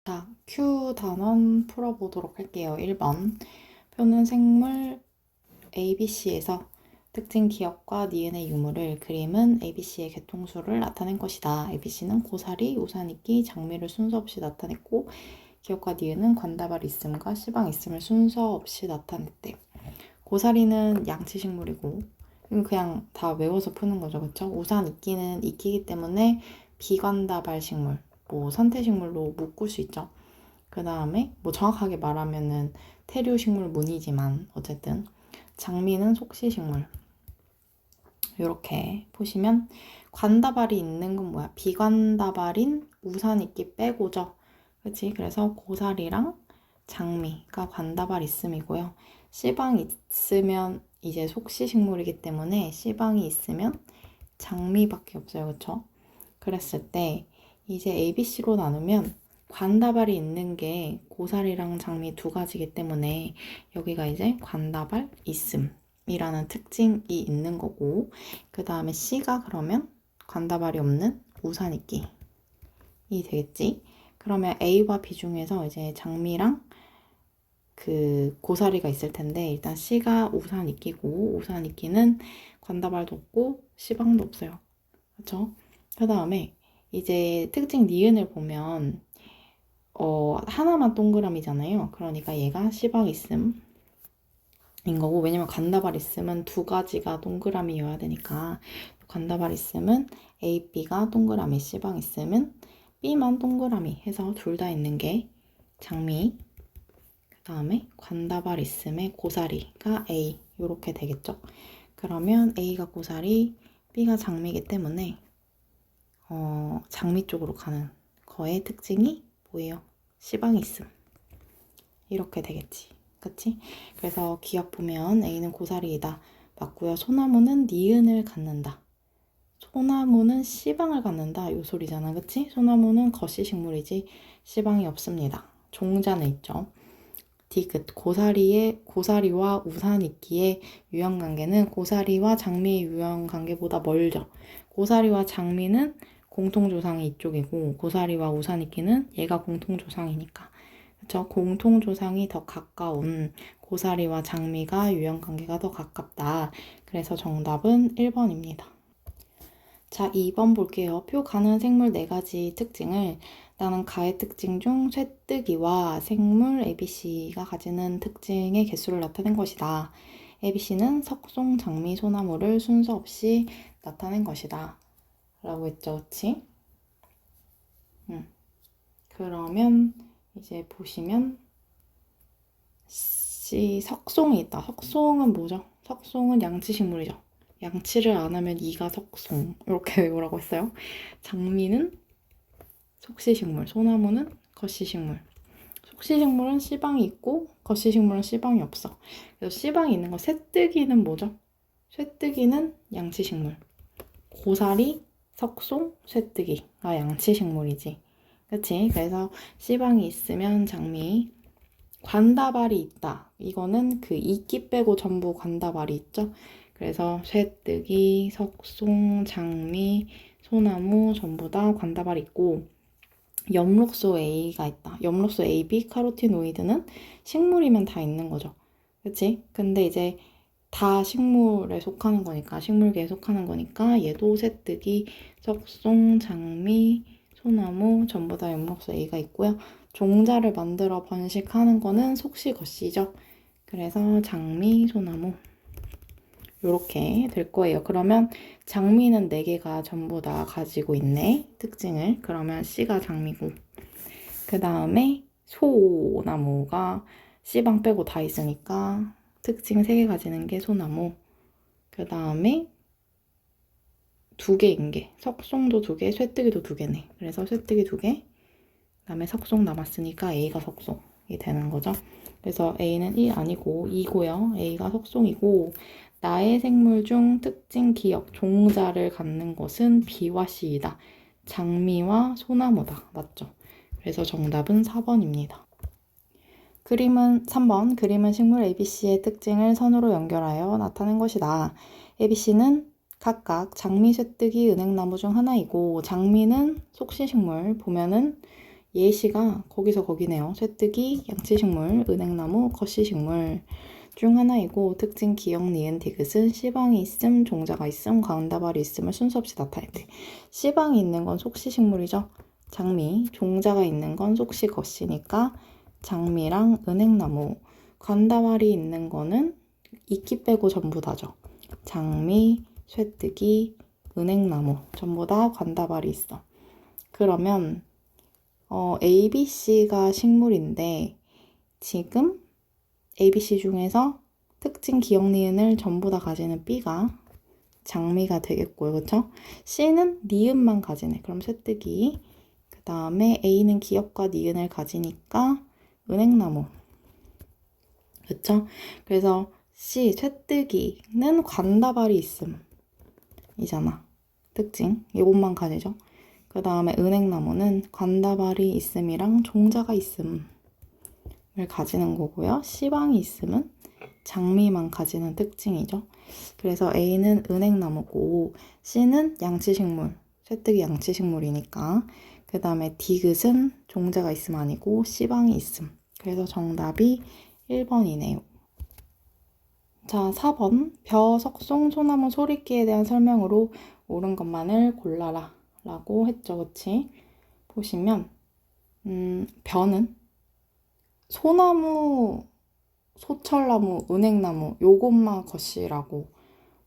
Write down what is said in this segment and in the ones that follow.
자, Q 단원 풀어보도록 할게요. 1번. 표는 생물 ABC에서 특징 기억과 니은의 유무를 그림은 ABC의 개통수를 나타낸 것이다. ABC는 고사리, 우산익기, 장미를 순서 없이 나타냈고 기억과 니은은 관다발 있음과 시방 있음을 순서 없이 나타냈대. 고사리는 양치식물이고 그냥 다 외워서 푸는 거죠. 그쵸? 우산익기는 익히기 때문에 비관다발 식물, 선태식물로 묶을 수 있죠. 그 다음에 정확하게 말하면은 태류식물 무늬지만 어쨌든 장미는 속시식물. 이렇게 보시면 관다발이 있는 건 뭐야? 비관다발인 우산익기 빼고죠. 그치? 그래서 고사리랑 장미가 관다발 있음이고요. 씨방 있으면 이제 속시식물이기 때문에 씨방이 있으면 장미밖에 없어요. 그쵸? 그랬을 때 이제 ABC로 나누면 관다발이 있는 게 고사리랑 장미 두 가지이기 때문에 여기가 이제 관다발 있음이라는 특징이 있는 거고, 그 다음에 C가 그러면 관다발이 없는 우산익기 이 되겠지. 그러면 A와 B 중에서 이제 장미랑 그 고사리가 있을 텐데 일단 C가 우산익기고, 우산익기는 관다발도 없고 시방도 없어요. 그렇죠? 그 다음에 이제 특징 니은을 보면 하나만 동그라미잖아요. 그러니까 얘가 시방 있음인 거고, 왜냐면 관다발 있음은 두 가지가 동그라미여야 되니까 관다발 있음은 A, B가 동그라미, 시방 있음은 B만 동그라미 해서 둘 다 있는 게 장미, 그 다음에 관다발 있음의 고사리가 A 이렇게 되겠죠. 그러면 A가 고사리, B가 장미이기 때문에 장미 쪽으로 가는 거의 특징이 뭐예요? 시방이 있음. 이렇게 되겠지. 그치? 그래서 기억 보면 A는 고사리이다. 맞고요. 소나무는 니은을 갖는다. 소나무는 시방을 갖는다. 요 소리잖아. 그치? 소나무는 거시식물이지 시방이 없습니다. 종자는 있죠. 디귿. 고사리와 우산익기의 유형관계는 고사리와 장미의 유형관계보다 멀죠. 고사리와 장미는 공통조상이 이쪽이고 고사리와 우산익기는 얘가 공통조상이니까. 그쵸? 공통조상이 더 가까운 고사리와 장미가 유형관계가 더 가깝다. 그래서 정답은 1번입니다. 자, 2번 볼게요. 표 가는 생물 4가지 특징을 나는 가의 특징 중 쇠뜨기와 생물 ABC가 가지는 특징의 개수를 나타낸 것이다. ABC는 석송, 장미, 소나무를 순서 없이 나타낸 것이다. 라고 했죠. 그치? 그러면 이제 보시면 석송이 있다. 석송은 뭐죠? 석송은 양치식물이죠. 양치를 안 하면 이가 석송. 이렇게 외우라고 했어요. 장미는 속시식물, 소나무는 거시식물. 속시식물은 씨방이 있고 거시식물은 씨방이 없어. 그래서 씨방이 있는 거 쇠뜨기는 뭐죠? 쇠뜨기는 양치식물. 고사리, 석송, 쇠뜨기가 양치식물이지. 그치? 그래서 씨방이 있으면 장미. 관다발이 있다. 이거는 그 이끼 빼고 전부 관다발이 있죠? 그래서 쇠뜨기, 석송, 장미, 소나무 전부 다 관다발이 있고, 엽록소 A가 있다. 엽록소 AB 카로티노이드는 식물이면 다 있는 거죠. 그치? 근데 이제 다 식물에 속하는 거니까, 식물계에 속하는 거니까 얘도 쇠뜨기, 석송, 장미, 소나무 전부 다 엽록소 A가 있고요. 종자를 만들어 번식하는 거는 속시거시죠. 그래서 장미, 소나무 이렇게 될 거예요. 그러면 장미는 4개가 전부 다 가지고 있네. 특징을. 그러면 C가 장미고, 그 다음에 소나무가 C방 빼고 다 있으니까 특징 3개 가지는 게 소나무. 그 다음에 2개인 게 석송도 2개, 쇠뜨기도 2개네. 그래서 쇠뜨기 2개, 그 다음에 석송 남았으니까 A가 석송이 되는 거죠. 그래서 A는 1 아니고 2고요. A가 석송이고, 나의 생물 중 특징 기억 종자를 갖는 것은 B와 C이다. 장미와 소나무다. 맞죠? 그래서 정답은 4번입니다. 그림은 3번. 그림은 식물 ABC의 특징을 선으로 연결하여 나타낸 것이다. ABC는 각각 장미, 쇠뜨기, 은행나무 중 하나이고, 장미는 속시식물 보면은 예시가 거기서 거기네요. 쇠뜨기, 양치식물, 은행나무, 거시식물 중 하나이고 특징 기역, 니은, 디귿은 씨방이 있음, 종자가 있음, 가운다발이 있음을 순서 없이 나타낸대. 씨방이 있는 건 속시식물이죠. 장미, 종자가 있는 건 속시, 거시니까 장미랑 은행나무, 관다발이 있는 거는 이끼 빼고 전부 다죠. 장미, 쇠뜨기, 은행나무 전부 다 관다발이 있어. 그러면 A, B, C가 식물인데 지금 A, B, C 중에서 특징 기억 니은을 전부 다 가지는 B가 장미가 되겠고요. 그렇죠? C는 니은만 가지네. 그럼 쇠뜨기. 그 다음에 A는 기억과 니은을 가지니까 은행나무. 그렇죠? 그래서 C, 쇠뜨기는 관다발이 있음 이잖아. 특징. 이것만 가지죠. 그 다음에 은행나무는 관다발이 있음이랑 종자가 있음을 가지는 거고요. 씨방이 있음은 장미만 가지는 특징이죠. 그래서 A는 은행나무고 C는 양치식물, 쇠뜨기 양치식물이니까 그 다음에 디귿은 종자가 있음 아니고 씨방이 있음. 그래서 정답이 1번이네요. 자, 4번 벼, 석송, 소나무, 소리끼에 대한 설명으로 옳은 것만을 골라라 라고 했죠. 그치? 보시면 벼는 소나무, 소철나무, 은행나무 요것만 것이라고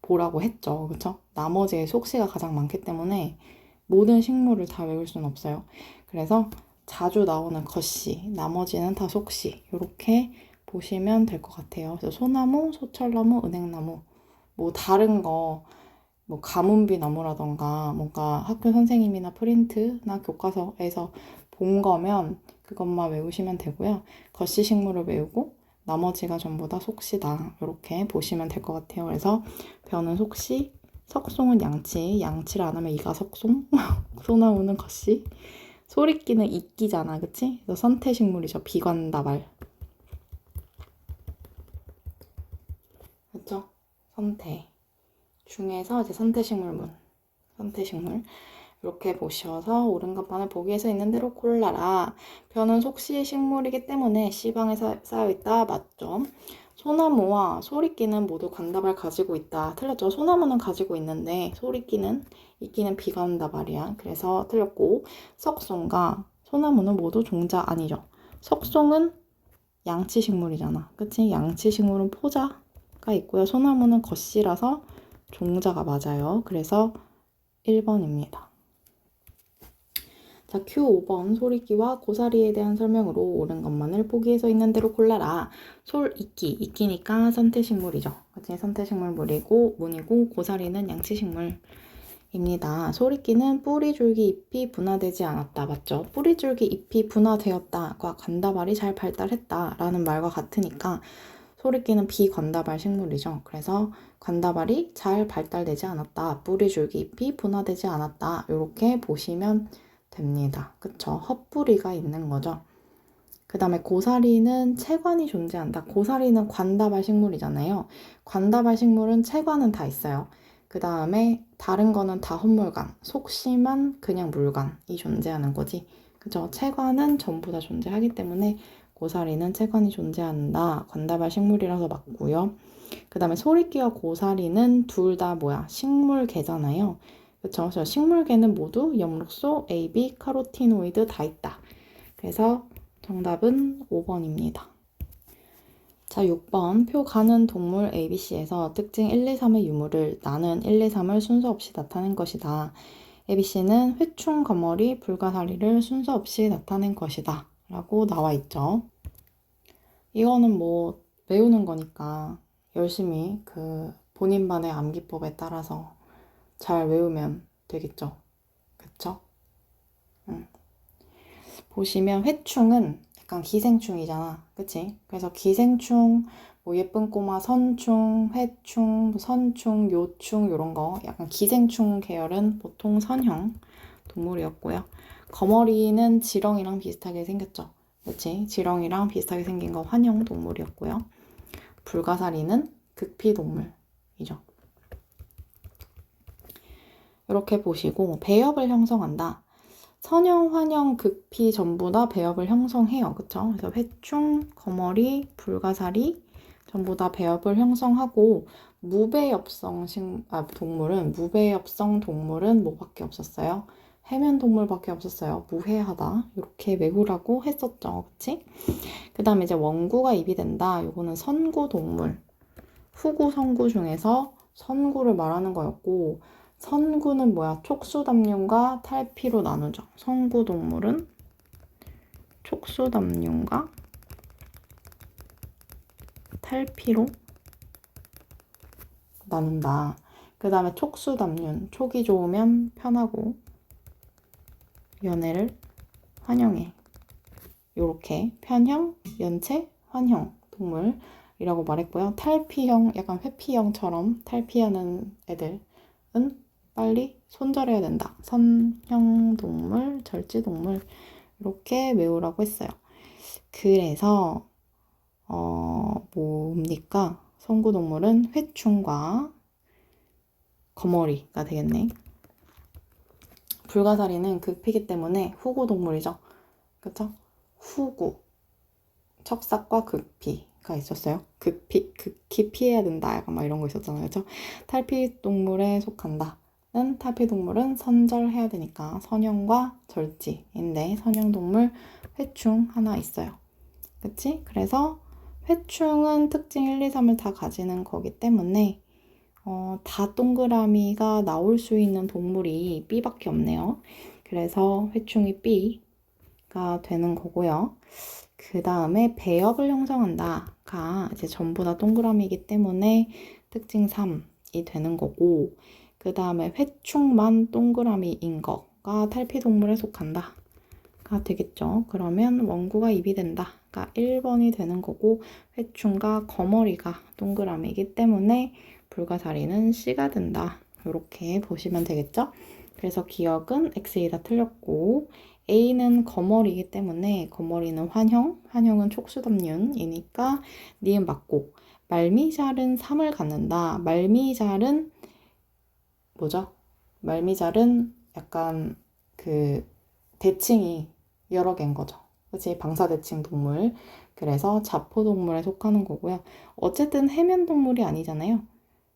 보라고 했죠. 그쵸? 나머지의 속시가 가장 많기 때문에 모든 식물을 다 외울 수는 없어요. 그래서 자주 나오는 것시, 나머지는 다 속시 이렇게 보시면 될 것 같아요. 그래서 소나무, 소철나무, 은행나무 뭐 다른 거 뭐 가문비 나무라던가 뭔가 학교 선생님이나 프린트나 교과서에서 본 거면 그것만 외우시면 되고요. 것시 식물을 외우고 나머지가 전부 다 속시다. 이렇게 보시면 될 것 같아요. 그래서 벼는 속시, 석송은 양치, 양치를 안 하면 이가 석송, 소나무는 것시, 소리끼는 이끼잖아, 그치? 그래서 선태식물이죠. 비관다발. 그렇죠? 선태. 중에서 이제 선태식물문, 선태식물 이렇게 보셔서 옳은 것만을 보기에서 있는 대로 골라라. 벼는 속시 식물이기 때문에 C방에 쌓여있다. 맞죠? 소나무와 소리끼는 모두 관다발 가지고 있다. 틀렸죠? 소나무는 가지고 있는데 소리끼는 이끼는 비관다발이야. 그래서 틀렸고 석송과 소나무는 모두 종자 아니죠. 석송은 양치식물이잖아. 그치? 양치식물은 포자가 있고요. 소나무는 겉씨라서 종자가 맞아요. 그래서 1번입니다. 자, Q5번 소리끼와 고사리에 대한 설명으로 옳은 것만을 보기에서 있는 대로 골라라. 솔, 이끼, 이끼니까 선태식물이죠. 그치? 선태식물 문이고 고사리는 양치식물입니다. 소리끼는 뿌리, 줄기, 잎이 분화되지 않았다. 맞죠? 뿌리, 줄기, 잎이 분화되었다과 관다발이 잘 발달했다 라는 말과 같으니까 소리끼는 비관다발 식물이죠. 그래서 관다발이 잘 발달되지 않았다. 뿌리, 줄기, 잎이 분화되지 않았다. 이렇게 보시면 됩니다. 그쵸? 헛뿌리가 있는 거죠. 그 다음에 고사리는 채관이 존재한다. 고사리는 관다발 식물이잖아요. 관다발 식물은 채관은 다 있어요. 그 다음에 다른 거는 다 헛물관, 속시만 그냥 물관이 존재하는 거지. 그죠? 채관은 전부 다 존재하기 때문에 고사리는 채관이 존재한다. 관다발 식물이라서 맞고요. 그 다음에 소리끼와 고사리는 둘 다 식물계잖아요. 그쵸? 그래서 식물계는 모두 엽록소, A, B, 카로티노이드 다 있다. 그래서 정답은 5번입니다. 자, 6번 표 가는 동물 ABC에서 특징 1, 2, 3의 유무를 나는 1, 2, 3을 순서 없이 나타낸 것이다. ABC는 회충, 거머리, 불가사리를 순서 없이 나타낸 것이다. 라고 나와 있죠. 이거는 뭐 외우는 거니까 열심히 그 본인만의 암기법에 따라서 잘 외우면 되겠죠. 그쵸? 보시면 회충은 약간 기생충이잖아. 그치? 그래서 기생충, 뭐 예쁜 꼬마 선충, 회충, 선충, 요충 이런 거 약간 기생충 계열은 보통 선형 동물이었고요. 거머리는 지렁이랑 비슷하게 생겼죠. 그치? 지렁이랑 비슷하게 생긴 거 환형 동물이었고요. 불가사리는 극피 동물이죠. 이렇게 보시고 배엽을 형성한다. 선형, 환형, 극피 전부 다 배엽을 형성해요. 그쵸? 그래서 회충, 거머리, 불가사리 전부 다 배엽을 형성하고 무배엽성 동물은 뭐밖에 없었어요? 해면 동물밖에 없었어요. 무해하다. 이렇게 외우라고 했었죠. 그치? 그 다음에 이제 원구가 입이 된다. 요거는 선구 동물. 후구, 선구 중에서 선구를 말하는 거였고 선구는 뭐야? 촉수담륜과 탈피로 나누죠. 선구 동물은 촉수담륜과 탈피로 나눈다. 그 다음에 촉수담륜, 촉이 좋으면 편하고 연애를 환영해. 요렇게 편형, 연체, 환형 동물이라고 말했고요. 탈피형, 약간 회피형처럼 탈피하는 애들은 빨리 손절해야 된다. 선형 동물, 절지 동물 이렇게 외우라고 했어요. 그래서 뭡니까? 선구 동물은 회충과 거머리가 되겠네. 불가사리는 극피기 때문에 후구 동물이죠. 그쵸? 후구, 척삭과 극피가 있었어요. 극히 피해야 된다. 약간 막 이런 거 있었잖아요. 그쵸? 탈피 동물에 속한다는 탈피 동물은 선절해야 되니까 선형과 절지인데 선형 동물 회충 하나 있어요. 그치? 그래서 회충은 특징 1, 2, 3을 다 가지는 거기 때문에 다 동그라미가 나올 수 있는 동물이 B밖에 없네요. 그래서 회충이 B가 되는 거고요. 그 다음에 배엽을 형성한다가 이제 전부 다 동그라미이기 때문에 특징 3이 되는 거고 그 다음에 회충만 동그라미인 거가 탈피동물에 속한다. 가 되겠죠. 그러면 원구가 입이 된다가 1번이 되는 거고 회충과 거머리가 동그라미이기 때문에 불가사리는 C가 된다. 이렇게 보시면 되겠죠. 그래서 기억은 X이다 틀렸고 A는 거머리이기 때문에 거머리는 환형, 환형은 촉수담륜이니까 니은 맞고 말미잘은 3을 갖는다. 말미잘은 뭐죠? 말미잘은 약간 그 대칭이 여러 개인 거죠. 그치? 방사대칭 동물. 그래서 자포동물에 속하는 거고요. 어쨌든 해면동물이 아니잖아요.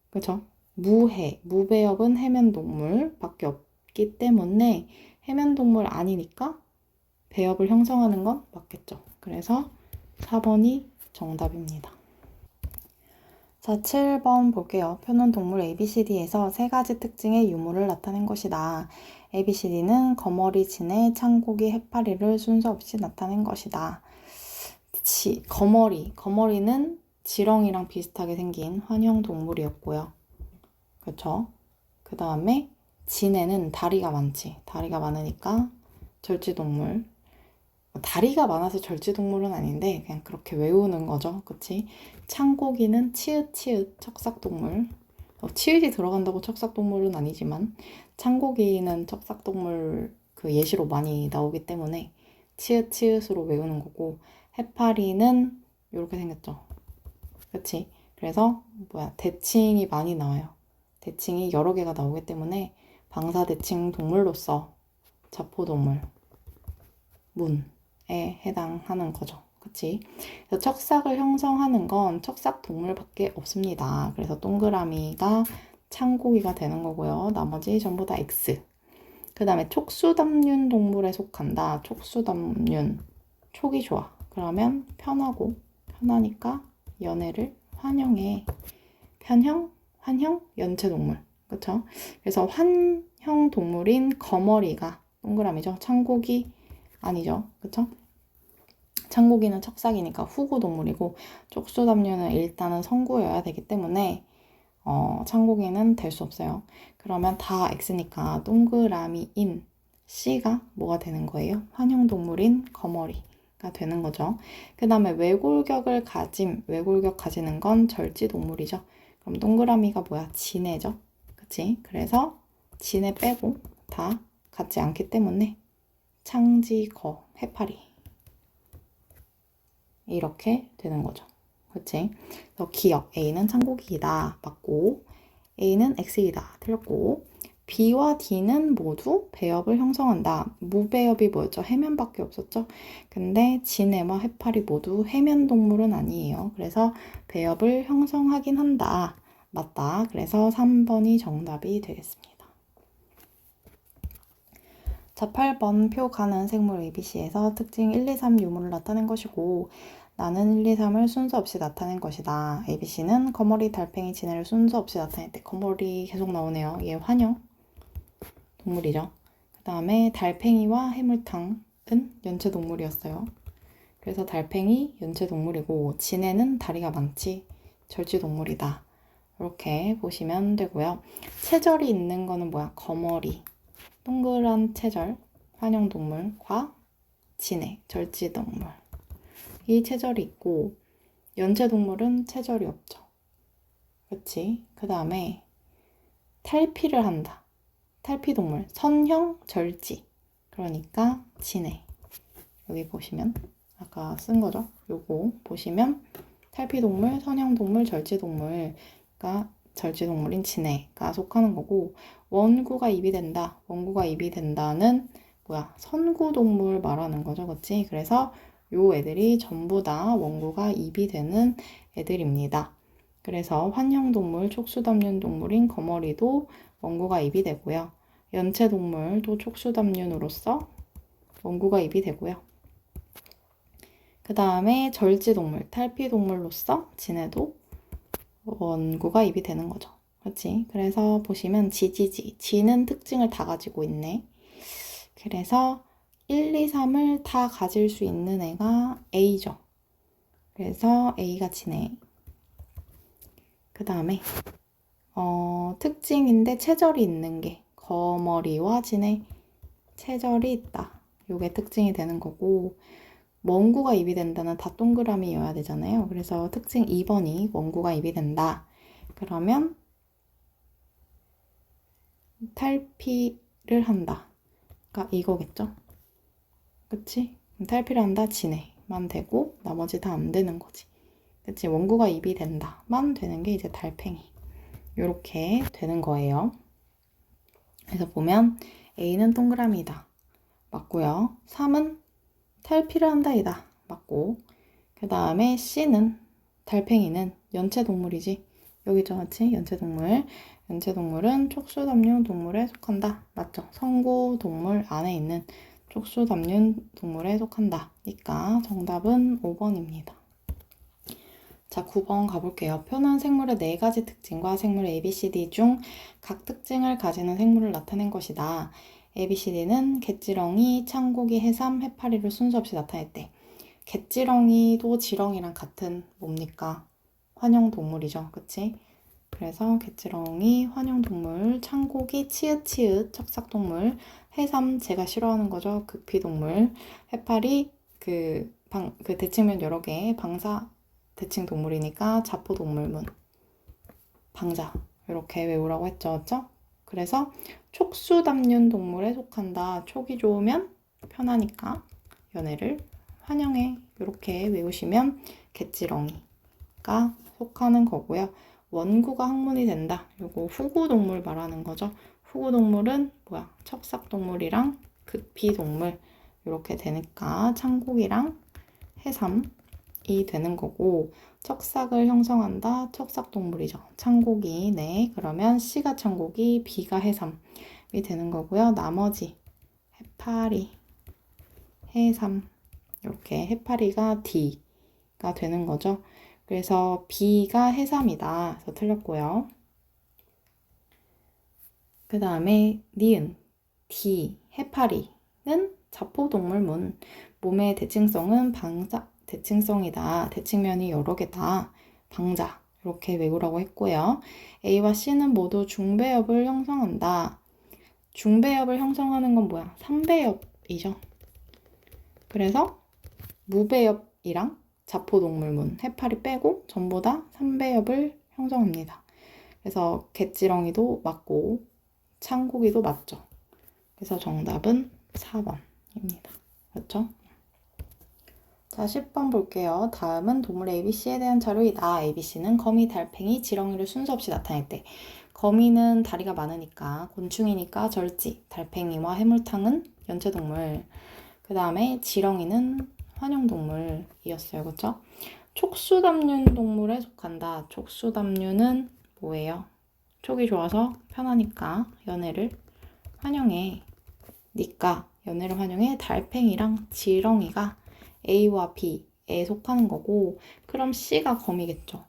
그쵸? 무배엽은 해면동물밖에 없기 때문에 해면동물 아니니까 배엽을 형성하는 건 맞겠죠. 그래서 4번이 정답입니다. 자, 7번 볼게요. 표는 동물 ABCD에서 세 가지 특징의 유무를 나타낸 것이다. ABCD는 거머리, 진해, 창고기, 해파리를 순서 없이 나타낸 것이다. 거머리는 지렁이랑 비슷하게 생긴 환형 동물이었고요. 그쵸? 그 다음에 진해는 다리가 많지. 다리가 많으니까 절지동물. 다리가 많아서 절지동물은 아닌데 그냥 그렇게 외우는 거죠. 그치? 창고기는 치읓 척삭동물. 치읓이 들어간다고 척삭동물은 아니지만 창고기는 척삭동물 그 예시로 많이 나오기 때문에 치읓으로 외우는 거고 해파리는 이렇게 생겼죠. 그치? 그래서 대칭이 많이 나와요. 대칭이 여러 개가 나오기 때문에 방사대칭 동물로서 자포동물 문에 해당하는 거죠. 그치? 그래서 척삭을 형성하는 건 척삭 동물밖에 없습니다. 그래서 동그라미가 창고기가 되는 거고요. 나머지 전부 다 X. 그 다음에 촉수담륜 동물에 속한다. 촉수담륜. 촉이 좋아. 그러면 편하니까 연애를 환영해. 편형, 환형, 연체동물. 그쵸? 그래서 환형 동물인 거머리가 동그라미죠. 창고기 아니죠. 그쵸? 창고기는 척삭이니까 후구 동물이고 촉수담륜은 일단은 성구여야 되기 때문에 창고기는 될 수 없어요. 그러면 다 X니까 동그라미인 C가 뭐가 되는 거예요? 환형 동물인 거머리가 되는 거죠. 그 다음에 외골격 가지는 건 절지 동물이죠. 그럼 동그라미가 뭐야? 진해죠. 그치? 그래서 진해 빼고 다 같지 않기 때문에 창지거, 해파리 이렇게 되는 거죠. 그치? 그래서 기억 A는 창고기이다 맞고 A는 X이다 틀렸고 B와 D는 모두 배엽을 형성한다. 무배엽이 뭐였죠? 해면밖에 없었죠? 근데 진해와 해파리 모두 해면 동물은 아니에요. 그래서 배엽을 형성하긴 한다. 맞다. 그래서 3번이 정답이 되겠습니다. 자, 8번 표 가는 생물 ABC에서 특징 1, 2, 3 유무를 나타낸 것이고 나는 1, 2, 3을 순서 없이 나타낸 것이다. ABC는 거머리, 달팽이, 진해를 순서 없이 나타냈대. 거머리 계속 나오네요. 얘 환영 동물이죠. 그 다음에 달팽이와 해물탕은 연체 동물이었어요. 그래서 달팽이 연체 동물이고 진해는 다리가 많지 절지 동물이다. 이렇게 보시면 되고요. 체절이 있는 거는 뭐야? 거머리, 동그란 체절, 환영동물과 진해, 절지동물. 이 체절이 있고 연체동물은 체절이 없죠. 그렇지? 그 다음에 탈피를 한다. 탈피동물, 선형, 절지. 그러니까 진해. 여기 보시면 아까 쓴 거죠. 요거 보시면 탈피동물, 선형동물, 절지동물가 절지동물인 진해가 속하는 거고 원구가 입이 된다. 원구가 입이 된다는 뭐야? 선구동물 말하는 거죠. 그치? 그래서 요 애들이 전부 다 원구가 입이 되는 애들입니다. 그래서 환형동물, 촉수담륜동물인 거머리도 원구가 입이 되고요. 연체동물도 촉수담륜으로서 원구가 입이 되고요. 그 다음에 절지동물, 탈피동물로서 진해도 원구가 입이 되는 거죠. 그렇지? 그래서 보시면 지지지, 지는 특징을 다 가지고 있네. 그래서 1, 2, 3을 다 가질 수 있는 애가 A죠. 그래서 A가 진해. 그 다음에 특징인데 체절이 있는 게 거머리와 진해 체절이 있다. 요게 특징이 되는 거고 원구가 입이 된다는 다 동그라미여야 되잖아요. 그래서 특징 2번이 원구가 입이 된다. 그러면 탈피를 한다. 그러니까 이거겠죠? 그치? 탈피를 한다, 진해만 되고 나머지 다 안 되는 거지. 그치? 원구가 입이 된다만 되는 게 이제 달팽이. 요렇게 되는 거예요. 그래서 보면 A는 동그라미다. 맞고요. 3은 탈피를 한다이다. 맞고. 그 다음에 C는 달팽이는 연체동물이지. 여기죠, 맞지? 연체동물. 연체동물은 촉수담륜 동물에 속한다. 맞죠? 성구동물 안에 있는 촉수담륜 동물에 속한다. 그러니까 정답은 5번입니다. 자, 9번 가볼게요. 표는 생물의 4가지 특징과 생물 A, B, C, D 중 각 특징을 가지는 생물을 나타낸 것이다. A, B, C, D는 갯지렁이, 창고기, 해삼, 해파리를 순서 없이 나타냈대. 갯지렁이도 지렁이랑 같은 뭡니까? 환영동물이죠. 그치? 그래서 갯지렁이, 환영동물, 창고기, 치읓치읓, 척삭동물, 해삼, 제가 싫어하는 거죠. 극피동물, 해파리, 그 대칭면 여러 개, 방사, 대칭 동물이니까 자포동물문, 방자. 이렇게 외우라고 했죠. 그죠? 그래서 촉수담륜 동물에 속한다. 촉이 좋으면 편하니까 연애를 환영해. 이렇게 외우시면 갯지렁이가 속하는 거고요. 원구가 학문이 된다. 요거 후구동물 말하는 거죠. 후구동물은 뭐야? 척삭동물이랑 극피동물 이렇게 되니까 창고기랑 해삼이 되는 거고 척삭을 형성한다. 척삭동물이죠. 창고기. 네. 그러면 C가 창고기, B가 해삼이 되는 거고요. 나머지 해파리, 해삼 이렇게 해파리가 D가 되는 거죠. 그래서 B가 해삼이다. 그래서 틀렸고요. 그 다음에 니은, D, 해파리는 자포동물문. 몸의 대칭성은 방자, 대칭성이다. 대칭면이 여러 개다. 방자. 이렇게 외우라고 했고요. A와 C는 모두 중배엽을 형성한다. 중배엽을 형성하는 건 뭐야? 3배엽이죠. 그래서 무배엽이랑 자포동물문, 해파리 빼고 전부 다 3배엽을 형성합니다. 그래서 갯지렁이도 맞고 창고기도 맞죠. 그래서 정답은 4번입니다. 그렇죠? 자, 10번 볼게요. 다음은 동물 ABC에 대한 자료이다. ABC는 거미, 달팽이, 지렁이를 순서 없이 나타냈대. 거미는 다리가 많으니까 곤충이니까 절지, 달팽이와 해물탕은 연체동물. 그 다음에 지렁이는 환영동물이었어요. 그쵸? 촉수담륜 동물에 속한다. 촉수담륜은 뭐예요? 촉이 좋아서 편하니까 연애를 환영해. 니까 연애를 환영해. 달팽이랑 지렁이가 A와 B에 속하는 거고, 그럼 C가 거미겠죠.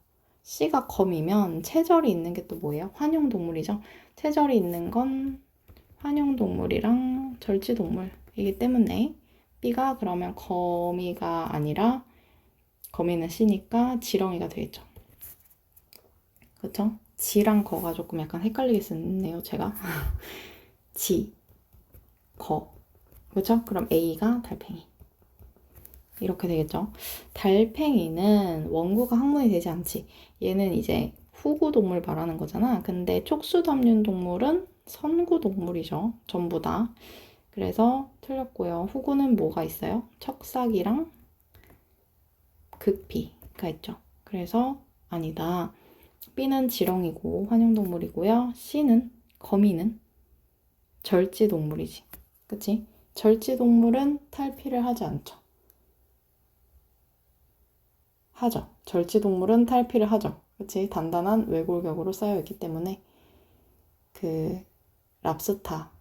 C가 거미면 체절이 있는 게 또 뭐예요? 환영동물이죠. 체절이 있는 건 환영동물이랑 절지동물이기 때문에 B가 그러면 거미가 아니라 거미는 C니까 지렁이가 되겠죠. 그쵸? 지랑 거가 조금 약간 헷갈리게 쓰네요, 제가. 지, 거. 그쵸? 그럼 A가 달팽이. 이렇게 되겠죠. 달팽이는 원구가 항문이 되지 않지. 얘는 이제 후구동물 말하는 거잖아. 근데 촉수담륜 동물은 선구동물이죠. 전부 다. 그래서 틀렸고요. 후구는 뭐가 있어요? 척삭이랑 극피가 있죠. 그래서 아니다. B는 지렁이고 환영동물이고요. C는 거미는 절지동물이지. 그치? 절지동물은 탈피를 하지 않죠. 하죠. 절지동물은 탈피를 하죠. 그치? 단단한 외골격으로 쌓여있기 때문에 그 랍스타,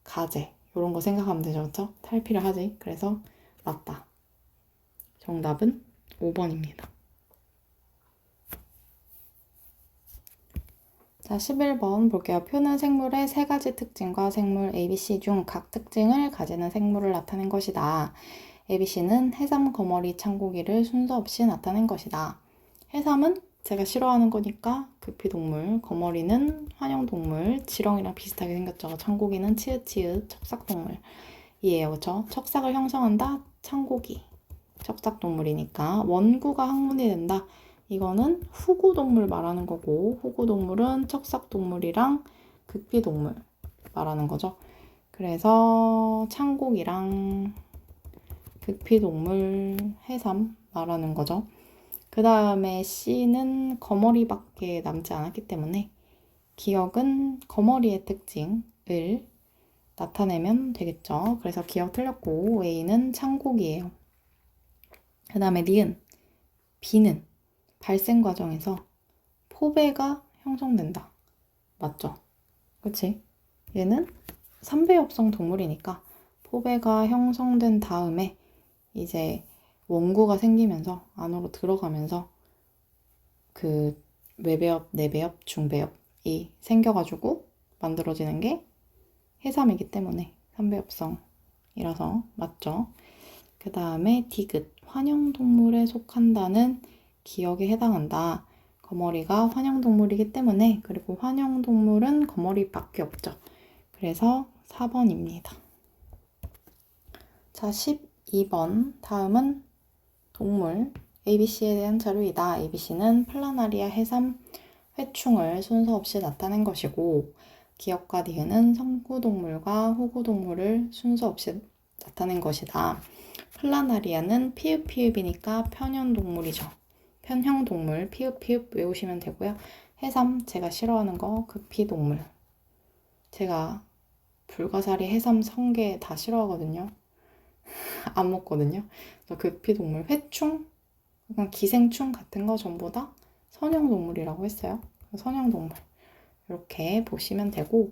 가재 이런 거 생각하면 되죠. 그쵸? 탈피를 하지. 그래서 맞다. 정답은 5번입니다. 자, 11번 볼게요. 표는 생물의 세 가지 특징과 생물 ABC 중 각 특징을 가지는 생물을 나타낸 것이다. ABC는 해삼, 거머리, 창고기를 순서 없이 나타낸 것이다. 해삼은 제가 싫어하는 거니까 극피동물, 거머리는 환영동물, 지렁이랑 비슷하게 생겼죠. 창고기는 치읓치읓 척삭동물이에요. 그쵸? 척삭을 형성한다, 창고기. 척삭동물이니까 원구가 항문이 된다. 이거는 후구동물 말하는 거고, 후구동물은 척삭동물이랑 극피동물 말하는 거죠. 그래서 창고기랑 극피동물, 해삼 말하는 거죠. 그 다음에 C는 거머리밖에 남지 않았기 때문에 기억은 거머리의 특징을 나타내면 되겠죠. 그래서 기억 틀렸고 A는 창고기예요. 그 다음에 니은, B는 발생 과정에서 포배가 형성된다. 맞죠? 그치? 얘는 삼배엽성 동물이니까 포배가 형성된 다음에 이제 원구가 생기면서 안으로 들어가면서 그 외배엽, 내배엽, 중배엽이 생겨가지고 만들어지는 게 해삼이기 때문에 삼배엽성이라서 맞죠? 그 다음에 디귿, 환영동물에 속한다는 기억에 해당한다. 거머리가 환영동물이기 때문에, 그리고 환영동물은 거머리밖에 없죠. 그래서 4번입니다. 자, 12번. 다음은 동물 ABC에 대한 자료이다. ABC는 플라나리아, 해삼, 회충을 순서 없이 나타낸 것이고, 기억과 니은은 선구동물과 후구동물을 순서 없이 나타낸 것이다. 플라나리아는 피읍피읍이니까 편연동물이죠. 편형동물, 피읍피읍 외우시면 되고요. 해삼, 제가 싫어하는 거 극피동물. 제가 불가사리, 해삼, 성게 다 싫어하거든요. 안 먹거든요. 극피동물, 회충, 약간 기생충 같은 거 전부 다 선형동물이라고 했어요. 선형동물 이렇게 보시면 되고,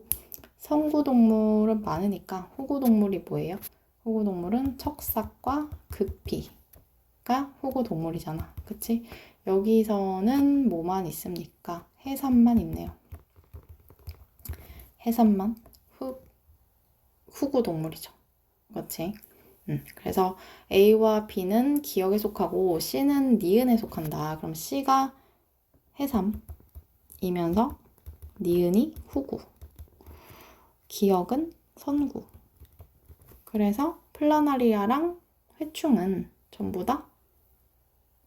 선구동물은 많으니까 후구동물이 뭐예요? 후구동물은 척삭과 극피가 후구동물이잖아. 그치? 여기서는 뭐만 있습니까? 해삼만 있네요. 해삼만 후구동물이죠. 그렇지? 그래서 A와 B는 기억에 속하고 C는 니은에 속한다. 그럼 C가 해삼이면서 니은이 후구, 기억은 선구. 그래서 플라나리아랑 회충은 전부 다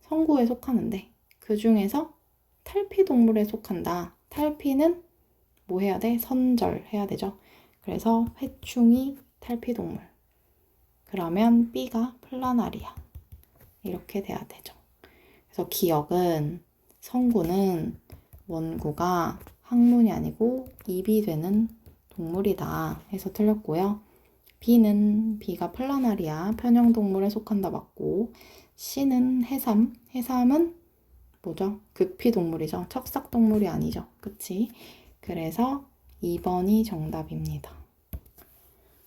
선구에 속하는데 그 중에서 탈피동물에 속한다. 탈피는 뭐 해야 돼? 선절해야 되죠. 그래서 회충이 탈피동물. 그러면 B가 플라나리아. 이렇게 돼야 되죠. 그래서 기억은 선구는 원구가 항문이 아니고 입이 되는 동물이다 해서 틀렸고요. B가 플라나리아, 편형동물에 속한다 맞고, C는 해삼, 해삼은 뭐죠? 극피동물이죠. 척삭동물이 아니죠. 그치? 그래서 2번이 정답입니다.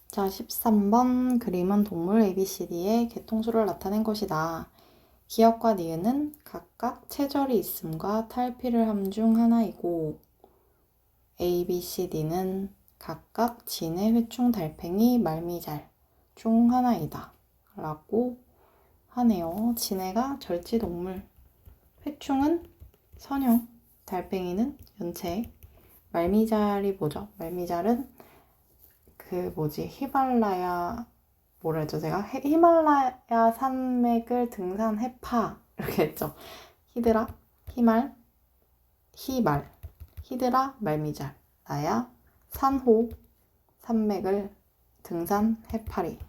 자, 13번 그림은 동물 ABCD의 개통수를 나타낸 것이다. 기역과 니은은 각각 체절이 있음과 탈피를 함 중 하나이고 ABCD는 각각 진해, 회충, 달팽이, 말미잘 중 하나이다 라고 하네요. 진해가 절지동물, 회충은 선형, 달팽이는 연체, 말미잘이 뭐죠? 말미잘은 히말라야 뭐라 했죠? 제가 히말라야 산맥을 등산 해파 이렇게 했죠. 히드라, 히말, 히드라, 말미잘, 나야, 산호, 산맥을 등산 해파리,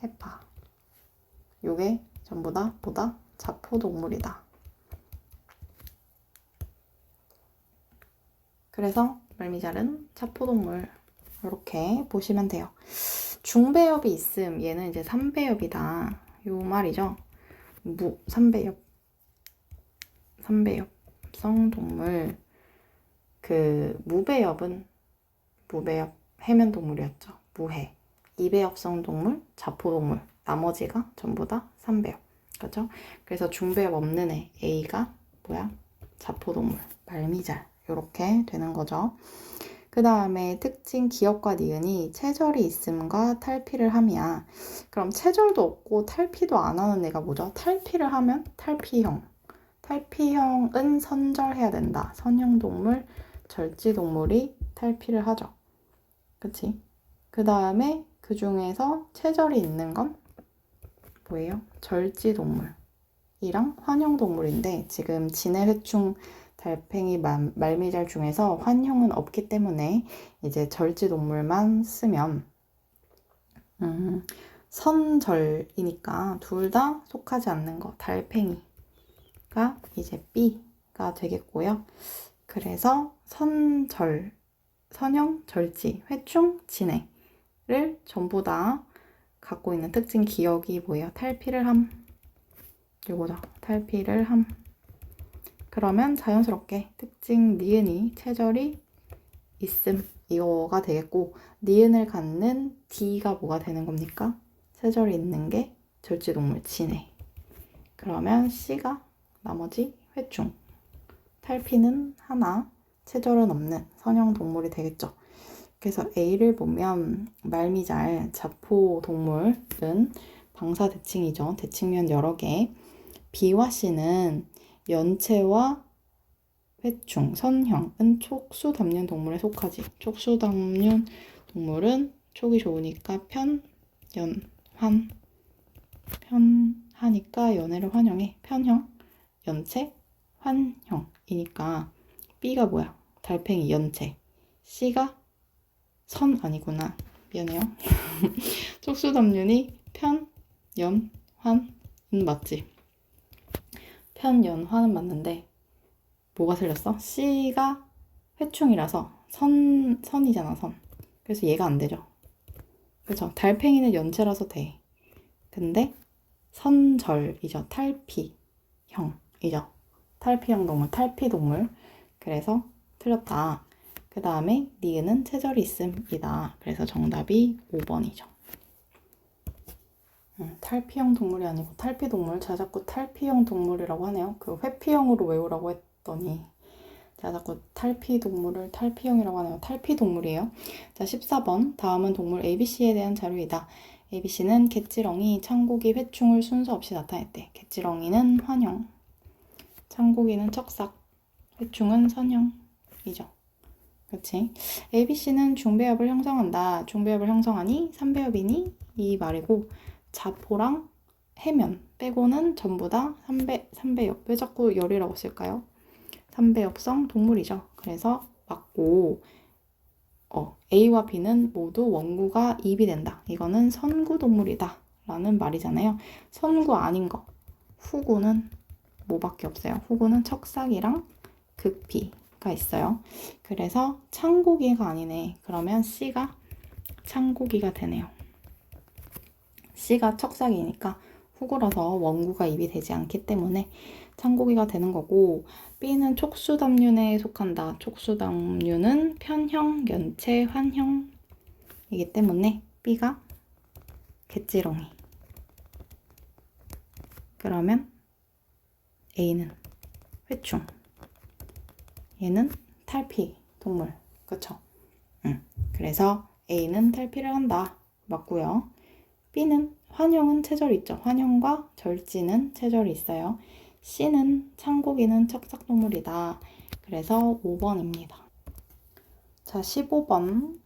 해파. 요게 전부 다 뭐다? 자포동물이다. 그래서 말미잘은 자포동물 이렇게 보시면 돼요. 중배엽이 있음, 얘는 이제 3배엽이다 요 말이죠. 3배엽성 동물. 무배엽은 무배엽 해면동물이었죠. 무해. 2배엽성 동물, 자포동물. 나머지가 전부 다 3배엽. 그렇죠? 그래서 중배엽 없는 애 A가 뭐야? 자포동물, 말미잘 이렇게 되는 거죠. 그 다음에 특징 기역과 니은이 체절이 있음과 탈피를 함이야. 그럼 체절도 없고 탈피도 안 하는 애가 뭐죠? 탈피를 하면 탈피형. 탈피형은 선절해야 된다. 선형동물, 절지동물이 탈피를 하죠. 그치? 그 다음에 그 중에서 체절이 있는 건 뭐예요? 절지동물이랑 환형동물인데 지금 진해, 회충, 달팽이, 말미잘 중에서 환형은 없기 때문에 이제 절지동물만 쓰면 선절이니까 둘 다 속하지 않는 거 달팽이가 이제 B가 되겠고요. 그래서 선절, 선형, 절지, 회충, 진해를 전부 다 갖고 있는 특징 기억이 뭐예요? 탈피를 함. 이거죠. 탈피를 함. 그러면 자연스럽게 특징 니은이 체절이 있음 이거가 되겠고, 니은을 갖는 D가 뭐가 되는 겁니까? 체절이 있는 게 절지동물 진해. 그러면 C가 나머지 회충. 탈피는 하나, 체절은 없는 선형동물이 되겠죠. 그래서 A를 보면 말미잘 자포동물은 방사대칭이죠. 대칭면 여러 개. B와 C는 연체와 회충, 선형은 촉수담륜 동물에 속하지. 촉수담륜 동물은 촉이 좋으니까 편하니까 연애를 환영해. 편형, 연체, 환형이니까 B가 뭐야? 달팽이 연체. C가 선 아니구나. 미안해요. 촉수담륜이 편, 연, 환은 맞지? 편, 연, 환은 맞는데 뭐가 틀렸어? C가 회충이라서 선이잖아, 선. 그래서 얘가 안 되죠. 그렇죠? 달팽이는 연체라서 돼. 근데 선절이죠. 탈피형이죠. 탈피형 동물, 탈피동물. 그래서 틀렸다. 그 다음에 니은은 체절이 있음이다. 그래서 정답이 5번이죠. 탈피형 동물이 아니고 탈피동물. 제가 자꾸 탈피형 동물이라고 하네요. 회피형으로 외우라고 했더니 제가 자꾸 탈피동물을 탈피형이라고 하네요. 탈피동물이에요. 자, 14번. 다음은 동물 ABC에 대한 자료이다. ABC는 갯지렁이, 창고기, 회충을 순서 없이 나타냈대. 갯지렁이는 환형, 창고기는 척삭, 회충은 선형이죠. 그렇지? ABC는 중배엽을 형성한다. 중배엽을 형성하니 3배엽이니 이 말이고, 자포랑 해면 빼고는 전부 다 3배엽. 왜 자꾸 열이라고 쓸까요? 3배엽성 동물이죠. 그래서 맞고, A와 B는 모두 원구가 입이 된다. 이거는 선구동물이다 라는 말이잖아요. 선구 아닌 거. 후구는 뭐밖에 없어요. 후구는 척삭이랑 극피. C가 있어요. 그래서 창고기가 아니네. 그러면 C가 창고기가 되네요. C가 척삭이니까 후구라서 원구가 입이 되지 않기 때문에 창고기가 되는 거고, B는 촉수담륜에 속한다. 촉수담륜은 편형, 연체, 환형이기 때문에 B가 개지렁이. 그러면 A는 회충. 얘는 탈피 동물. 그쵸? 그래서 A는 탈피를 한다. 맞고요. B는 환형은 체절이 있죠. 환형과 절지는 체절이 있어요. C는 창고기는 척삭동물이다. 그래서 5번입니다. 자, 15번.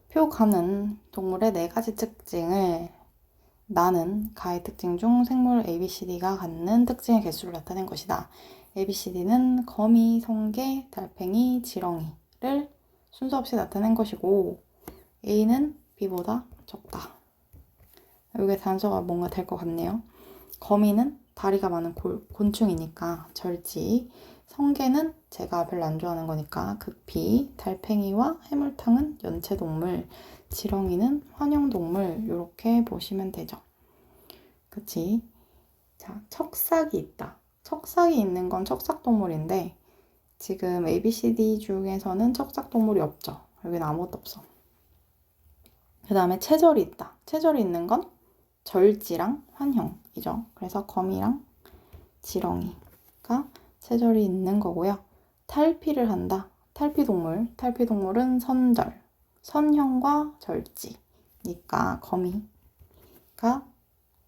표가는 동물의 4가지 특징을 나는 가의 특징 중 생물 ABCD가 갖는 특징의 개수를 나타낸 것이다. ABCD는 거미, 성게, 달팽이, 지렁이를 순서 없이 나타낸 것이고, A는 B보다 적다. 이게 단서가 뭔가 될 것 같네요. 거미는 다리가 많은 곤충이니까 절지, 성게는 제가 별로 안 좋아하는 거니까 극피, 달팽이와 해물탕은 연체동물, 지렁이는 환영동물, 이렇게 보시면 되죠. 그치? 자, 척삭이 있다. 척삭이 있는 건 척삭동물인데 지금 ABCD 중에서는 척삭동물이 없죠. 여기는 아무것도 없어. 그 다음에 체절이 있다. 체절이 있는 건 절지랑 환형이죠. 그래서 거미랑 지렁이가 체절이 있는 거고요. 탈피를 한다. 탈피동물. 탈피동물은 선절. 선형과 절지니까 거미가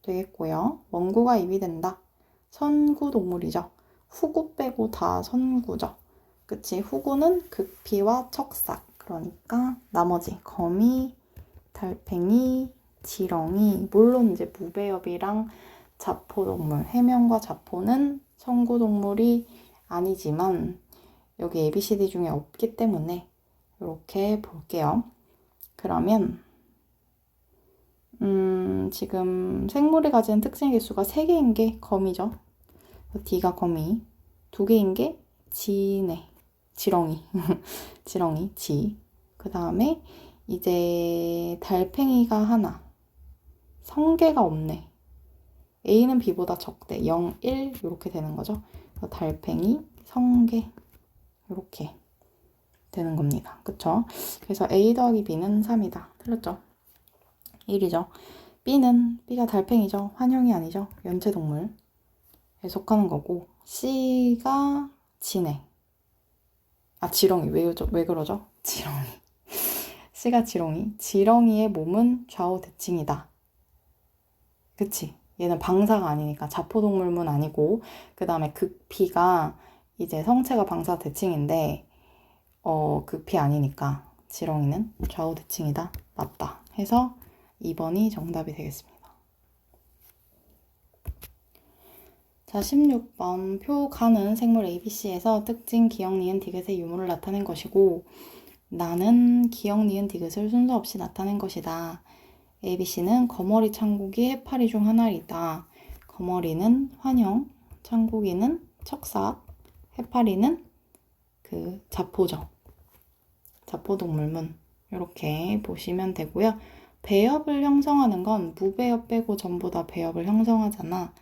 되겠고요. 원구가 입이 된다. 선구동물이죠. 후구 빼고 다 선구죠. 그치? 후구는 극피와 척삭. 그러니까 나머지 거미, 달팽이, 지렁이, 물론 이제 무배엽이랑 자포동물, 해명과 자포는 선구동물이 아니지만 여기 ABCD 중에 없기 때문에 이렇게 볼게요. 그러면 지금 생물이 가지는 특징 개수가 3개인 게 거미죠. D가 거미, 2개인 게 지네, 지렁이, 지렁이, 지. 그 다음에 이제 달팽이가 하나, 성게가 없네. A는 B보다 적대, 0, 1 이렇게 되는 거죠. 달팽이, 성게 이렇게 되는 겁니다. 그쵸? 그래서 A 더하기 B는 3이다. 틀렸죠? 1이죠. B가 달팽이죠. 환형이 아니죠. 연체동물에 속하는 거고, C가 지네. 아, 지렁이. 왜 그러죠? 지렁이. C가 지렁이. 지렁이의 몸은 좌우 대칭이다. 그치? 얘는 방사가 아니니까 자포동물문 아니고, 그 다음에 극피가 이제 성체가 방사 대칭인데, 극피 아니니까 지렁이는 좌우 대칭이다. 맞다. 해서 2번이 정답이 되겠습니다. 자, 16번. 표가는 생물 ABC에서 특징, 기역, 니은, 디귿의 유무를 나타낸 것이고, 나는 기역, 니은, 디귿을 순서 없이 나타낸 것이다. ABC는 거머리, 창고기, 해파리 중 하나이다. 거머리는 환형, 창고기는 척삭, 해파리는 자포죠. 자포동물문. 이렇게 보시면 되고요. 배엽을 형성하는 건 무배엽 빼고 전부 다 배엽을 형성하잖아.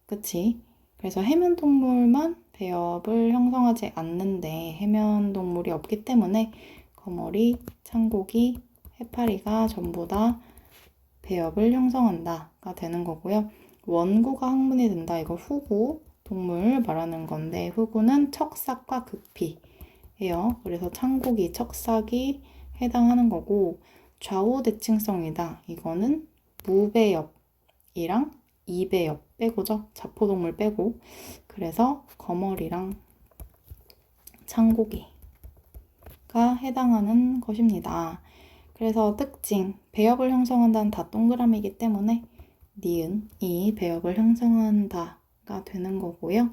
그치? 그래서 해면동물만 배엽을 형성하지 않는데 해면동물이 없기 때문에 거머리, 창고기, 해파리가 전부 다 배엽을 형성한다가 되는 거고요. 원구가 항문이 된다. 이거 후구 동물 말하는 건데 후구는 척삭과 극피예요. 그래서 창고기, 척삭이 해당하는 거고 좌우 대칭성이다. 이거는 무배엽이랑 이배엽 빼고죠. 자포동물 빼고. 그래서 거머리랑 창고기가 해당하는 것입니다. 그래서 특징, 배엽을 형성한다는 다 동그라미이기 때문에 니은이 배엽을 형성한다가 되는 거고요.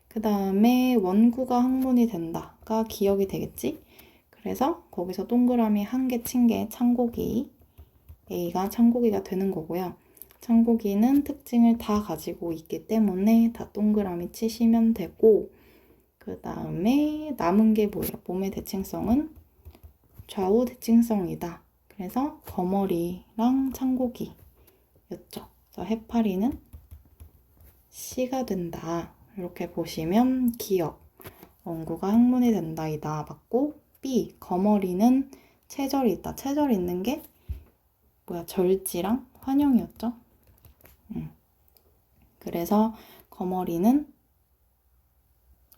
그 다음에 원구가 항문이 된다가 기역이 되겠지? 그래서 거기서 동그라미 1개 친 게 창고기, A가 창고기가 되는 거고요. 창고기는 특징을 다 가지고 있기 때문에 다 동그라미 치시면 되고, 그 다음에 남은 게 뭐예요? 몸의 대칭성은 좌우 대칭성이다. 그래서 거머리랑 창고기였죠. 그래서 해파리는 C가 된다. 이렇게 보시면 기억, 원구가 항문이 된다이다 맞고, B, 거머리는 체절이 있다. 체절이 있는 게 뭐야? 절지랑 환영이었죠. 그래서 거머리는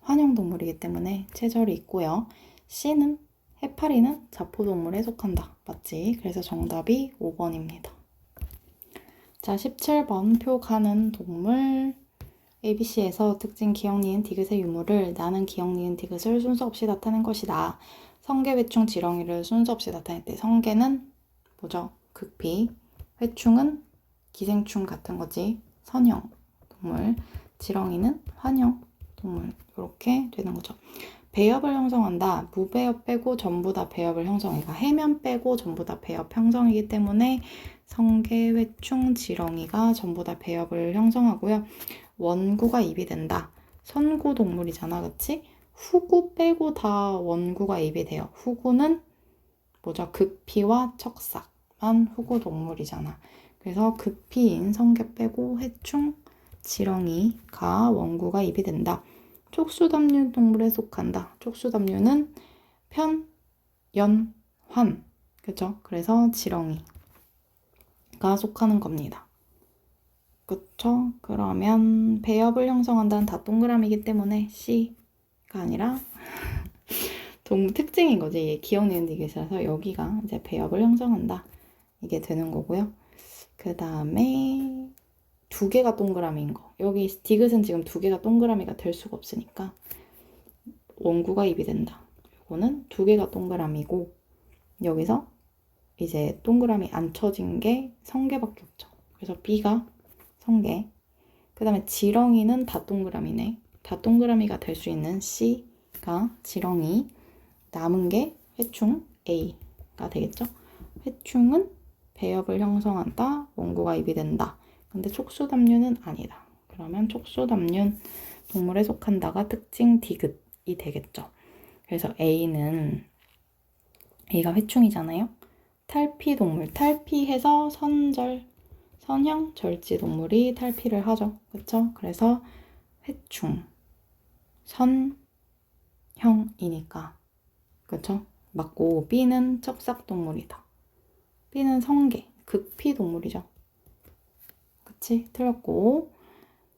환영동물이기 때문에 체절이 있고요. C는 해파리는 자포동물에 속한다. 맞지? 그래서 정답이 5번입니다. 자, 17번 표 가는 동물 ABC에서 특징 기역, 니은, 디귿의 유무를 나는 기역, 니은, 디귿을 순서 없이 나타낸 것이다. 성게, 회충, 지렁이를 순서 없이 나타낼 때 성게는 뭐죠? 극비, 회충은 기생충 같은 거지. 선형 동물, 지렁이는 환형 동물 이렇게 되는 거죠. 배엽을 형성한다. 무배엽 빼고 전부 다 배엽을 형성해. 그러니까 해면 빼고 전부 다 배엽 형성이기 때문에 성게, 회충, 지렁이가 전부 다 배엽을 형성하고요. 원구가 입이 된다. 선구 동물이잖아, 그치? 후구 빼고 다 원구가 입이 돼요. 후구는 뭐죠? 극피와 척삭만 후구 동물이잖아. 그래서 극피인 성게 빼고 회충, 지렁이가 원구가 입이 된다. 촉수담류 동물에 속한다. 촉수담류는 편, 연, 환. 그죠? 그래서 지렁이가 속하는 겁니다. 그쵸? 그러면 배엽을 형성한다는 다 동그라미이기 때문에 C가 아니라 특징인 거지. 기억, 니은, 디귿이라서 여기가 이제 배엽을 형성한다. 이게 되는 거고요. 그 다음에 두 개가 동그라미인 거. 여기 디귿은 지금 두 개가 동그라미가 될 수가 없으니까 원구가 입이 된다. 이거는 두 개가 동그라미고 여기서 이제 동그라미 안 쳐진 게 성게밖에 없죠. 그래서 B가 성게. 그 다음에 지렁이는 다 동그라미네. 다 동그라미가 될 수 있는 C가 지렁이. 남은 게 회충 A가 되겠죠. 회충은 배엽을 형성한다. 원구가 입이 된다. 근데 촉수담류는 아니다. 그러면 촉수담륜 동물에 속한다가 특징 디귿이 되겠죠. 그래서 A가 회충이잖아요. 탈피 동물, 탈피해서 선형 절지 동물이 탈피를 하죠. 그쵸? 그래서 회충, 선형이니까. 그쵸? 맞고, B는 척삭 동물이다. B는 성게, 극피 동물이죠. 그치? 틀렸고,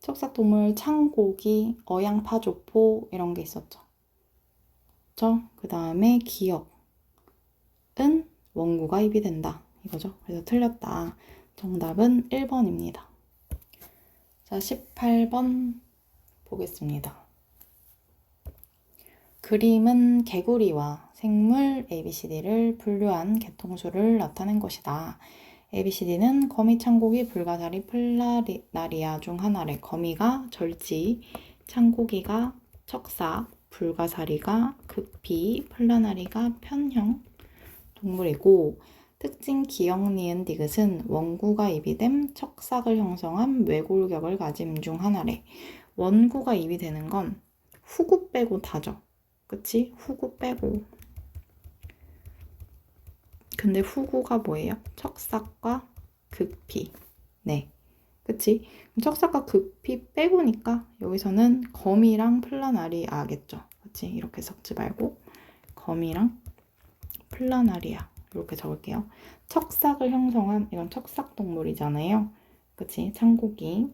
척삭 동물, 창고기, 어양파조포 이런 게 있었죠. 그쵸? 그 다음에 기역은 원구가 입이 된다. 이거죠. 그래서 틀렸다. 정답은 1번입니다. 자, 18번 보겠습니다. 그림은 개구리와 생물 ABCD를 분류한 개통수를 나타낸 것이다. ABCD는 거미, 창고기, 불가사리, 플라나리아 중 하나래. 거미가 절지, 창고기가 척삭, 불가사리가 극피, 플라나리가 편형 동물이고, 특징 기역, 니은, 디귿은 원구가 입이 됨 척삭을 형성한 외골격을 가짐 중 하나래. 원구가 입이 되는 건 후구 빼고 다죠. 그치? 후구 빼고. 근데 후구가 뭐예요? 척삭과 극피. 네. 그치? 척삭과 극피 빼고니까 여기서는 거미랑 플라나리아겠죠. 그치? 이렇게 적지 말고 거미랑 플라나리아 이렇게 적을게요. 척삭을 형성한 이건 척삭 동물이잖아요. 그치? 창고기.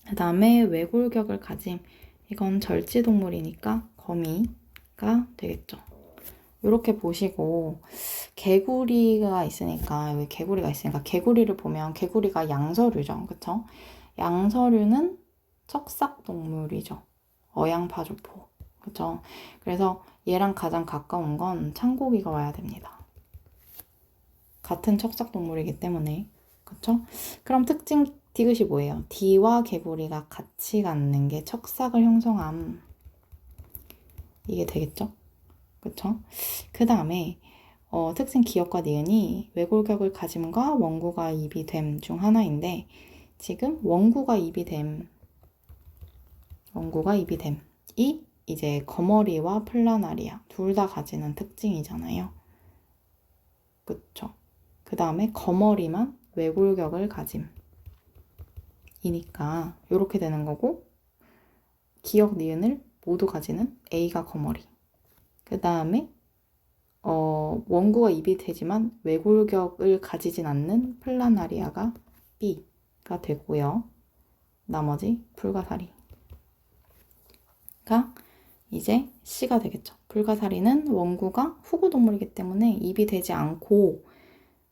그 다음에 외골격을 가짐. 이건 절지 동물이니까 거미가 되겠죠. 이렇게 보시고 개구리가 있으니까 여기 개구리가 있으니까 개구리를 보면 개구리가 양서류죠. 그쵸? 양서류는 척삭 동물이죠. 어양파조포. 그쵸? 그래서 얘랑 가장 가까운 건 창고기가 와야 됩니다. 같은 척삭 동물이기 때문에. 그쵸? 그럼 특징 디귿이 뭐예요? D와 개구리가 같이 갖는 게 척삭을 형성함. 이게 되겠죠? 그쵸? 그 다음에 특징 기역과 니은이 외골격을 가짐과 원구가 입이 됨 중 하나인데 원구가 입이 됨이 이제 거머리와 플라나리아 둘 다 가지는 특징이잖아요. 그쵸? 그 다음에 거머리만 외골격을 가짐. 이니까 이렇게 되는 거고 기역, 니은을 모두 가지는 A가 거머리. 그 다음에 원구가 입이 되지만 외골격을 가지진 않는 플라나리아가 B가 되고요. 나머지 불가사리가 이제 C가 되겠죠. 불가사리는 원구가 후구동물이기 때문에 입이 되지 않고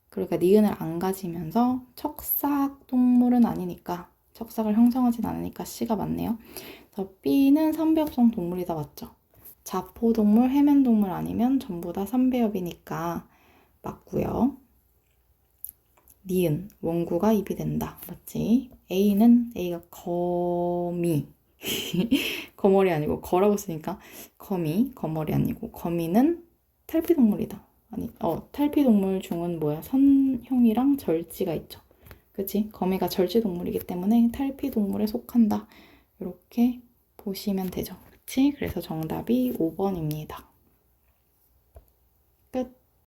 그러니까 니은을 안 가지면서 척삭 동물은 아니니까 척삭을 형성하진 않으니까 C가 맞네요. 그래서 B는 삼배엽성 동물이다 맞죠? 자포동물, 해면동물 아니면 전부 다 삼배엽이니까 맞고요. 니은, 원구가 입이 된다. 맞지? A가 거미. 거머리 아니고 거라고 쓰니까 거머리 아니고 거미는 탈피동물이다. 아니, 탈피동물 중은 뭐야? 선형이랑 절지가 있죠. 그치? 거미가 절지동물이기 때문에 탈피동물에 속한다. 이렇게 보시면 되죠. 그치? 그래서 정답이 5번입니다. 끝.